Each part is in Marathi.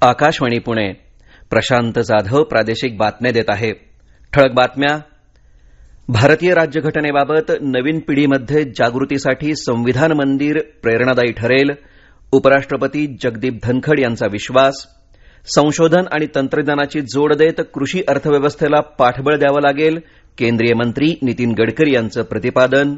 आकाशवाणी पुणे. प्रशांत जाधव प्रादेशिक बातम्या देत आहे. ठळक बातम्या. भारतीय राज्यघटनेबाबत नवीन पिढीमध्ये जागृतीसाठी संविधान मंदिर प्रेरणादायी ठरेल. उपराष्ट्रपती जगदीप धनखड यांचा विश्वास. संशोधन आणि तंत्रज्ञानाची जोड देत कृषी अर्थव्यवस्थेला पाठबळ द्यावं लागेल. केंद्रीय मंत्री नितीन गडकरी यांचं प्रतिपादन.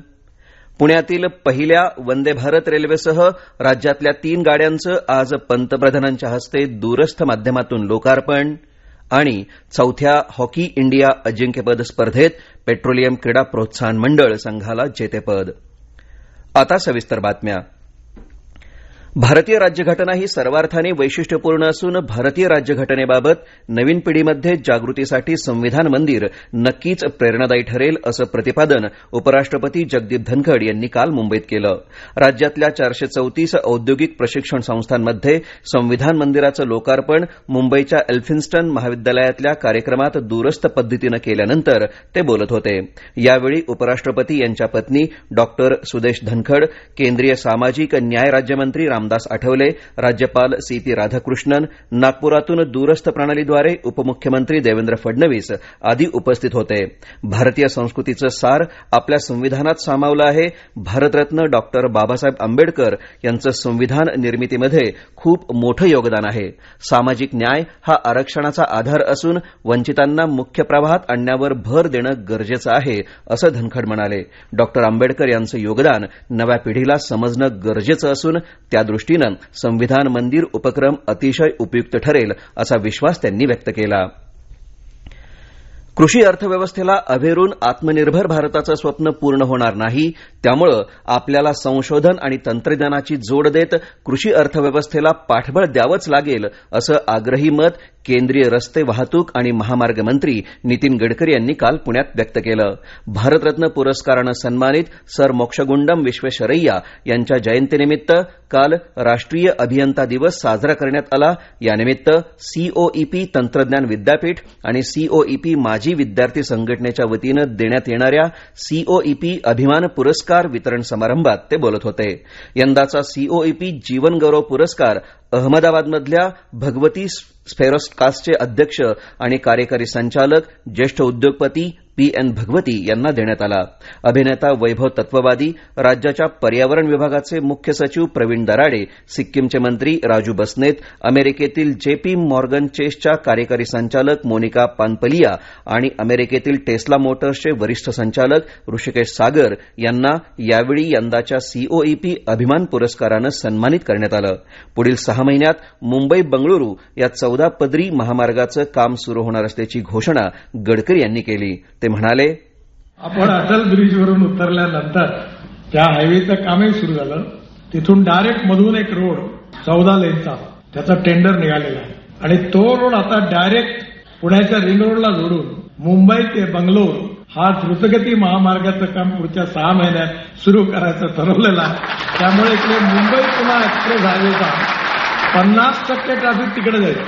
पुण्यातील पहिल्या वंदे भारत रेल्वेसह राज्यातल्या 3 गाड्यांचं आज पंतप्रधानांच्या हस्ते दूरस्थ माध्यमातून लोकार्पण. आणि चौथ्या हॉकी इंडिया अजिंक्यपद स्पर्धेत पेट्रोलियम क्रीडा प्रोत्साहन मंडळ संघाला जेतेपद. आता सविस्तर बातम्या. भारतीय राज्यघटना ही सर्वार्थाने वैशिष्ट्यपूर्ण असून भारतीय राज्यघटनेबाबत नवीन पिढीमध्ये जागृतीसाठी संविधान मंदिर नक्कीच प्रेरणादायी ठरेल असं प्रतिपादन उपराष्ट्रपती जगदीप धनखड यांनी काल मुंबईत केलं. राज्यातल्या 434 औद्योगिक प्रशिक्षण संस्थांमध्ये संविधान मंदिराचं लोकार्पण मुंबईच्या एल्फिन्स्टन महाविद्यालयातल्या कार्यक्रमात दूरस्थ पद्धतीनं केल्यानंतर ते बोलत होते. यावेळी उपराष्ट्रपती यांच्या पत्नी डॉक्टर सुदेश धनखड, केंद्रीय सामाजिक न्याय राज्यमंत्री रामदास आठवले, राज्यपाल सी.पी. राधाकृष्णन, नागपुरातून दूरस्थ प्रणालीद्वारे उपमुख्यमंत्री देवेंद्र फडणवीस आदी उपस्थित होते. भारतीय संस्कृतीचं सार आपल्या संविधानात सामावलं आहे. भारतरत्न डॉक्टर बाबासाहेब आंबेडकर यांचं संविधान निर्मितीमध्ये खूप मोठं योगदान आहे. सामाजिक न्याय हा आरक्षणाचा आधार असून वंचितांना मुख्य प्रवाहात आणण्यावर भर देणं गरजेचं आहे असं धनखड म्हणाले. डॉक्टर आंबेडकर यांचं योगदान नव्या पिढीला समजणं गरजेचं असून त्यादृष्टीनं संविधान मंदिर उपक्रम अतिशय उपयुक्त ठरेल असा विश्वास त्यांनी व्यक्त केला. कृषी अर्थव्यवस्थेला अभेरून आत्मनिर्भर भारताचं स्वप्न पूर्ण होणार नाही. त्यामुळे आपल्याला संशोधन आणि तंत्रज्ञानाची जोड देत कृषी अर्थव्यवस्थेला पाठबळ द्यावंच लागेल असं आग्रही मत केंद्रीय रस्ते वाहतूक आणि महामार्ग मंत्री नितीन गडकरी यांनी काल पुण्यात व्यक्त केलं. भारतरत्न पुरस्कारानं सन्मानित सर मोक्षगुंडम विश्वेश्वरय्या यांच्या जयंतीनिमित्त काल राष्ट्रीय अभियंता दिवस साजरा करण्यात आला. यानिमित्त सीओईपी तंत्रज्ञान विद्यापीठ आणि सीओईपी माजी विद्यार्थी संघटनेच्या वतीनं देण्यात येणाऱ्या सीओईपी अभिमान पुरस्कार वितरण समारंभात ते बोलत होते. यंदाचा सीओईपी जीवन गौरव पुरस्कार अहमदाबादमधल्या भगवती स्फेरोकास्टचे अध्यक्ष आणि कार्यकारी संचालक ज्येष्ठ उद्योगपती पी.एन. भगवती यांना देण्यात आला. अभिनेता वैभव तत्ववादी, राज्याच्या पर्यावरण विभागाचे मुख्य सचिव प्रवीण दराडे, सिक्कीमचे मंत्री राजू बसनेत, अमेरिकेतील जे.पी. मॉर्गन चेसच्या कार्यकारी संचालक मोनिका पानपलिया आणि अमेरिकेतील टेस्ला मोटर्सचे वरिष्ठ संचालक ऋषिकेश सागर यांना यावेळी यंदाच्या सीओईपी अभिमान पुरस्कारानं सन्मानित करण्यात आलं. पुढील 6 महिन्यात मुंबई बंगळुरू या 14 पदरी महामार्गाचं काम सुरू होणार असल्याची घोषणा गडकरी यांनी केली. ते म्हणाले, आपण अटल ब्रिजवरून उतरल्यानंतर त्या हायवेचं कामही सुरू झालं. तिथून डायरेक्ट मधून एक रोड 14 लेनचा त्याचा टेंडर निघालेला आहे आणि तो रोड आता डायरेक्ट पुण्याच्या रिंग रोडला जोडून मुंबई ते बंगलोर हा द्रुतगती महामार्गाचं काम पुढच्या 6 महिन्यात सुरू करायचं ठरवलेलं आहे. त्यामुळे इकडे मुंबई पुणे एक्सप्रेस हायवेचा 50% ट्रॅफिक तिकडे जाईल.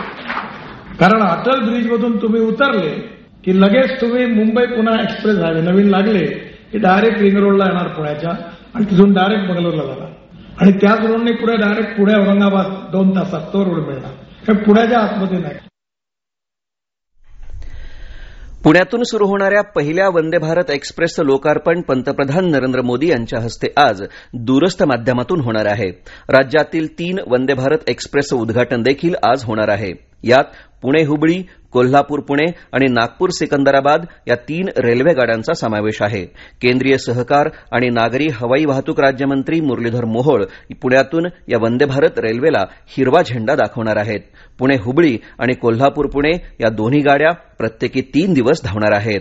कारण अटल ब्रिजमधून तुम्ही उतरले की लगेच तुम्ही मुंबई पुणे एक्सप्रेस हायवे नवीन लागले की डायरेक्ट रिंग रोडला येणार पुण्याच्या आणि तिथून डायरेक्ट बंगलोरला जाणार आणि त्याच रोडने पुढे डायरेक्ट पुणे औरंगाबाद 2 तासात तो रोड मिळणार. कारण पुण्याच्या आतमध्ये नाही. पुण्यातून सुरू होणाऱ्या पहिल्या वंदे भारत एक्सप्रेसचं लोकार्पण पंतप्रधान नरेंद्र मोदी यांच्या हस्ते आज दूरस्थ माध्यमातून होणार आहे. राज्यातील 3 वंदे भारत एक्सप्रेसचं उद्घाटन देखील आज होणार आहे. यात पुणे हुबळी, कोल्हापूर पुणे आणि नागपूर सिकंदराबाद या 3 रेल्वे गाड्यांचा समावेश आहे. केंद्रीय सहकार आणि नागरी हवाई वाहतूक राज्यमंत्री मुरलीधर मोहोळ पुण्यातून या वंदे भारत रेल्वेला हिरवा झेंडा दाखवणार आहेत. पुणे हुबळी आणि कोल्हापूर पुणे या दोन्ही गाड्या प्रत्येकी 3 दिवस धावणार आहेत.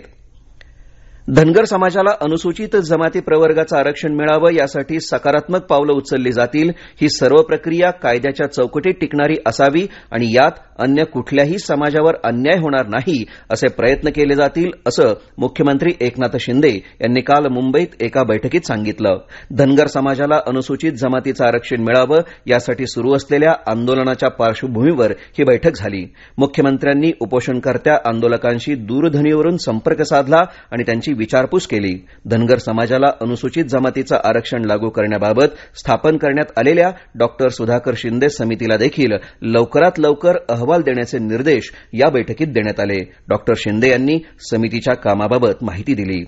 धनगर समाजाला अनुसूचित जमाती प्रवर्गाचं आरक्षण मिळावं यासाठी सकारात्मक पावलं उचलली जातील. ही सर्व प्रक्रिया कायद्याच्या चौकटीत टिकणारी असावी आणि यात अन्य कुठल्याही समाजावर अन्याय होणार नाही असे प्रयत्न केले जातील असं मुख्यमंत्री एकनाथ शिंदे यांनी काल मुंबईत एका बैठकीत सांगितलं. धनगर समाजाला अनुसूचित जमातीचं आरक्षण मिळावं यासाठी सुरू असलेल्या आंदोलनाच्या पार्श्वभूमीवर ही बैठक झाली. मुख्यमंत्र्यांनी उपोषणकर्त्या आंदोलकांशी दूरध्वनीवरून संपर्क साधला आणि त्यांची त्यांची विचारपूस केली. धनगर समाजाला अनुसूचित जमातीचं आरक्षण लागू करण्याबाबत स्थापन करण्यात आलेल्या डॉक्टर सुधाकर शिंदे समितीला देखील लवकरात लवकर अहवाल देण्याचे निर्देश या बैठकीत देण्यात आले. डॉक्टर शिंदे यांनी समितीच्या कामाबाबत माहिती दिली.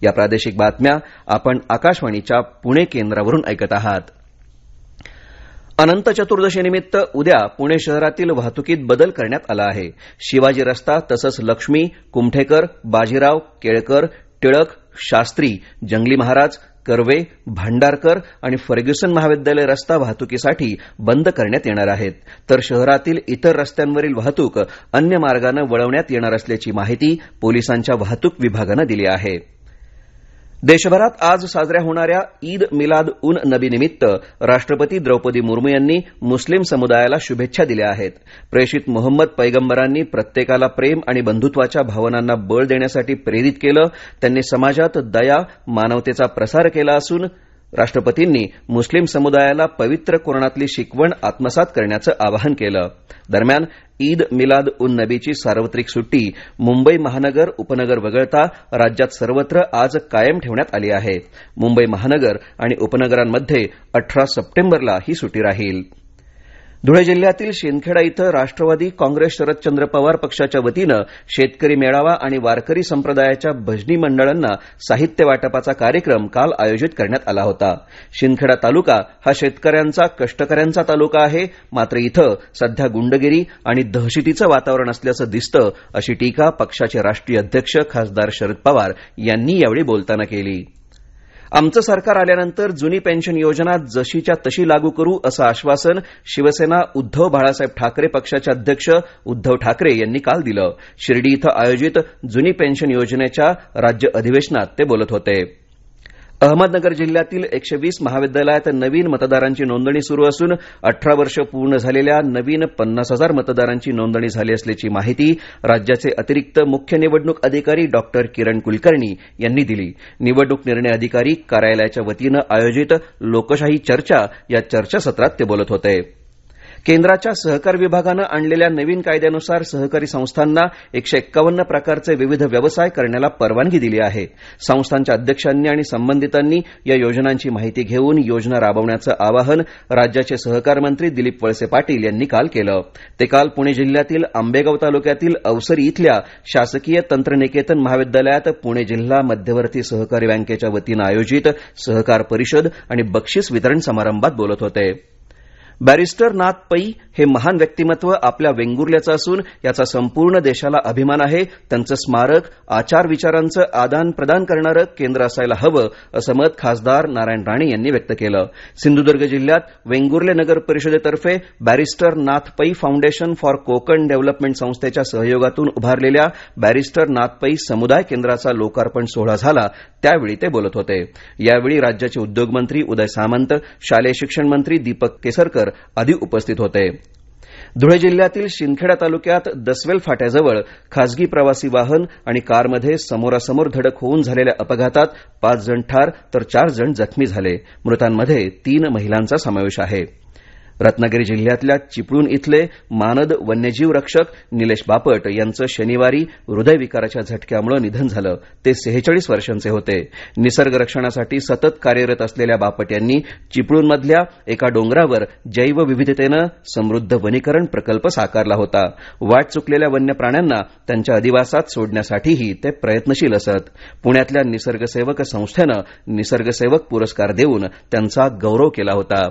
या प्रादेशिक बातम्या आपण आकाशवाणीच्या पुणे केंद्रावरून ऐकत आहात. अनंत चतुर्दशीनिमित्त उद्या पुणे शहरातील वाहतुकीत बदल करण्यात आला आहे. शिवाजी रस्ता तसंच लक्ष्मी, कुमठेकर, बाजीराव, केळकर, टिळक, शास्त्री, जंगली महाराज, कर्वे, भांडारकर आणि फर्ग्युसन महाविद्यालय रस्ता वाहतुकीसाठी बंद करण्यात येणार आहेत. तर शहरातील इतर रस्त्यांवरील वाहतूक अन्य मार्गाने वळवण्यात येणार असल्याची माहिती पोलिसांच्या वाहतूक विभागानं दिली आहे. देशभरात आज साजऱ्या होणाऱ्या ईद मिलाद उन नबी निमित्त राष्ट्रपती द्रौपदी मुर्मू यांनी मुस्लिम समुदायाला शुभेच्छा दिल्या आहेत. प्रेषित मोहम्मद पैगंबरांनी प्रत्येकाला प्रेम आणि बंधुत्वाच्या भावनांना बळ देण्यासाठी प्रेरित केलं. त्यांनी समाजात दया, मानवतेचा प्रसार केला असून राष्ट्रपतींनी मुस्लिम समुदायाला पवित्र कुराणातली शिकवण आत्मसात करण्याचं आवाहन केलं. दरम्यान ईद मिलाद उन नबीची सार्वत्रिक सुट्टी मुंबई महानगर उपनगर वगळता राज्यात सर्वत्र आज कायम ठेवण्यात आली आहे. मुंबई महानगर आणि उपनगरांमध्ये 18 सप्टेंबरला ही सुट्टी राहील. धुळे जिल्ह्यातील शिंदखेडा इथं राष्ट्रवादी काँग्रेस शरदचंद्र पवार पक्षाच्या वतीनं शेतकरी मेळावा आणि वारकरी संप्रदायाच्या भजनी मंडळांना साहित्य वाटपाचा कार्यक्रम काल आयोजित करण्यात आला होता. शिंदखेडा तालुका हा शेतकऱ्यांचा कष्टकऱ्यांचा तालुका आहे. मात्र इथं सध्या गुंडगिरी आणि दहशतीचं वातावरण असल्याचं दिसतं, अशी टीका पक्षाचे राष्ट्रीय अध्यक्ष खासदार शरद पवार यांनी यावेळी बोलताना केली. आमचं सरकार आल्यानंतर जुनी पेन्शन योजना जशीच्या तशी लागू करू असं आश्वासन शिवसेना उद्धव बाळासाहेब ठाकरे पक्षाचे अध्यक्ष उद्धव ठाकरे यांनी काल दिलं. शिर्डी इथं आयोजित जुनी पेन्शन योजनेच्या राज्य अधिवेशनात ते बोलत होते. अहमदनगर जिल्ह्यातील 120 महाविद्यालयात नवीन मतदारांची नोंदणी सुरू असून 18 वर्ष पूर्ण झालेल्या नवीन 50,000 मतदारांची नोंदणी झाली असल्याची माहिती राज्याचे अतिरिक्त मुख्य निवडणूक अधिकारी डॉक्टर किरण कुलकर्णी यांनी दिली. निवडणूक निर्णय अधिकारी कार्यालयाच्या वतीनं आयोजित लोकशाही चर्चा या चर्चासत्रात ते बोलत होते. केंद्राच्या सहकार विभागानं आणलेल्या नवीन कायद्यानुसार सहकारी संस्थांना 151 प्रकारचे विविध व्यवसाय करण्याला परवानगी दिली आहे. संस्थांच्या अध्यक्षांनी आणि संबंधितांनी या योजनांची माहिती घेऊन योजना राबवण्याचं आवाहन राज्याचे सहकार मंत्री दिलीप वळसे पाटील यांनी काल केलं. ते काल पुणे जिल्ह्यातील आंबेगाव तालुक्यातील अवसरी इथल्या शासकीय तंत्रनिकेतन महाविद्यालयात पुणे जिल्हा मध्यवर्ती सहकारी बँकेच्या वतीनं आयोजित सहकार परिषद आणि बक्षीस वितरण समारंभात बोलत होते. बॅरिस्टर नाथ पै हे महान व्यक्तिमत्व आपल्या वेंगुर्ल्याचं असून याचा संपूर्ण देशाला अभिमान आहे. त्यांचं स्मारक आचार विचारांचं आदान प्रदान करणारं केंद्र असायला हवं असं मत खासदार नारायण राणे यांनी व्यक्त केलं. सिंधुदुर्ग जिल्ह्यात वेंगुर्ले नगर परिषदेतर्फे barrister Nath Pai foundation for Konkan development संस्थेच्या सहयोगातून उभारलेल्या बॅरिस्टर नाथ पै समुदाय केंद्राचा लोकार्पण सोहळा झाला. त्यावेळी ते बोलत होते. यावेळी राज्याचे उद्योगमंत्री उदय सामंत, शालेय शिक्षण मंत्री दीपक केसरकर आदी उपस्थित होते. धुळे जिल्ह्यातील शिंदखेडा तालुक्यात दसवेल फाट्याजवळ खासगी प्रवासी वाहन आणि कारमध्ये समोरासमोर धडक होऊन झालेल्या अपघातात 5 जण ठार तर 4 जण जखमी झाले. मृतांमध्ये 3 महिलांचा समावेश आहे. रत्नागिरी जिल्ह्यातल्या चिपळूण इथले मानद वन्यजीव रक्षक निलेश बापट यांचं शनिवारी हृदयविकाराच्या झटक्यामुळे निधन झालं. ते 46 वर्षांचे होते. निसर्ग रक्षणासाठी सतत कार्यरत असलेल्या बापट यांनी चिपळूणमधल्या एका डोंगरावर जैवविविधतेनं समृद्ध वनीकरण प्रकल्प साकारला होता. वाट चुकलेल्या वन्य प्राण्यांना त्यांच्या अधिवासात सोडण्यासाठीही ते प्रयत्नशील असत. पुण्यातल्या निसर्गसेवक संस्थेनं निसर्गसेवक पुरस्कार देऊन त्यांचा गौरव केला होता.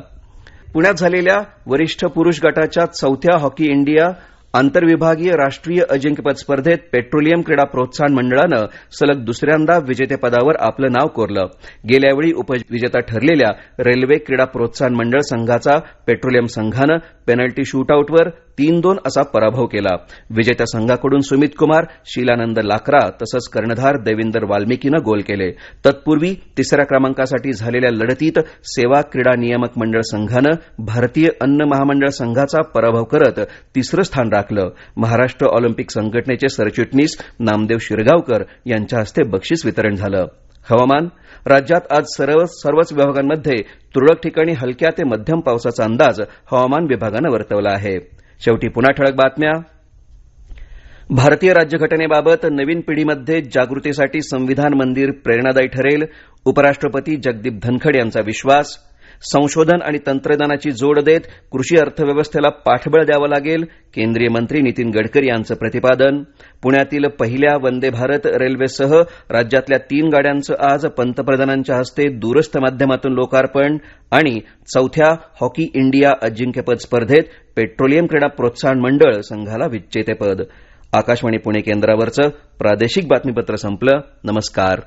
पुण्यात झालेल्या वरिष्ठ पुरुष गटाच्या 4थ्या हॉकी इंडिया आंतरविभागीय राष्ट्रीय अजिंक्यपद स्पर्धेत पेट्रोलियम क्रीडा प्रोत्साहन मंडळानं सलग दुसऱ्यांदा विजेतेपदावर आपलं नाव कोरलं. गेल्या वेळी उपविजेता ठरलेल्या रेल्वे क्रीडा प्रोत्साहन मंडळ संघाचा पेट्रोलियम संघानं पेनल्टी शूटआउटवर 3-2 असा पराभव केला. विजेत्या संघाकडून सुमित कुमार, शीलानंद लाकरा तसंच कर्णधार देविंदर वाल्मिकीनं गोल केले. तत्पूर्वी 3ऱ्या क्रमांकासाठी झालेल्या लढतीत सेवा क्रीडा नियामक मंडळ संघानं भारतीय अन्न महामंडळ संघाचा पराभव करत 3रं स्थान राखलं. महाराष्ट्र ऑलिम्पिक संघटनेचे सरचिटणीस नामदेव शिरगावकर यांच्या हस्ते बक्षीस वितरण झालं. हवामान. राज्यात आज सर्वच विभागांमध्ये तुरळक ठिकाणी हलक्या ते मध्यम पावसाचा अंदाज हवामान विभागानं वर्तवला आहे. शेवटी पुन्हा ठळक बातम्या. भारतीय राज्यघटनेबाबत नवीन पिढीमध्ये जागृतीसाठी संविधान मंदिर प्रेरणादायी ठरेल उपराष्ट्रपती जगदीप धनखड यांचा विश्वास संशोधन आणि तंत्रज्ञानाची जोड देत कृषी अर्थव्यवस्थेला पाठबळ द्यावं लागेल केंद्रीय मंत्री नितीन गडकरी यांचं प्रतिपादन पुण्यातील पहिल्या वंदे भारत रेल्वेसह राज्यातल्या 3 गाड्यांचं आज पंतप्रधानांच्या हस्ते दूरस्थ माध्यमातून लोकार्पण आणि 4थ्या हॉकी इंडिया अजिंक्यपद स्पर्धेत पेट्रोलियम क्रीडा प्रोत्साहन मंडळ संघाला विजेतेपद. आकाशवाणी पुणे केंद्रावरचं प्रादेशिक बातमीपत्र संपलं. नमस्कार.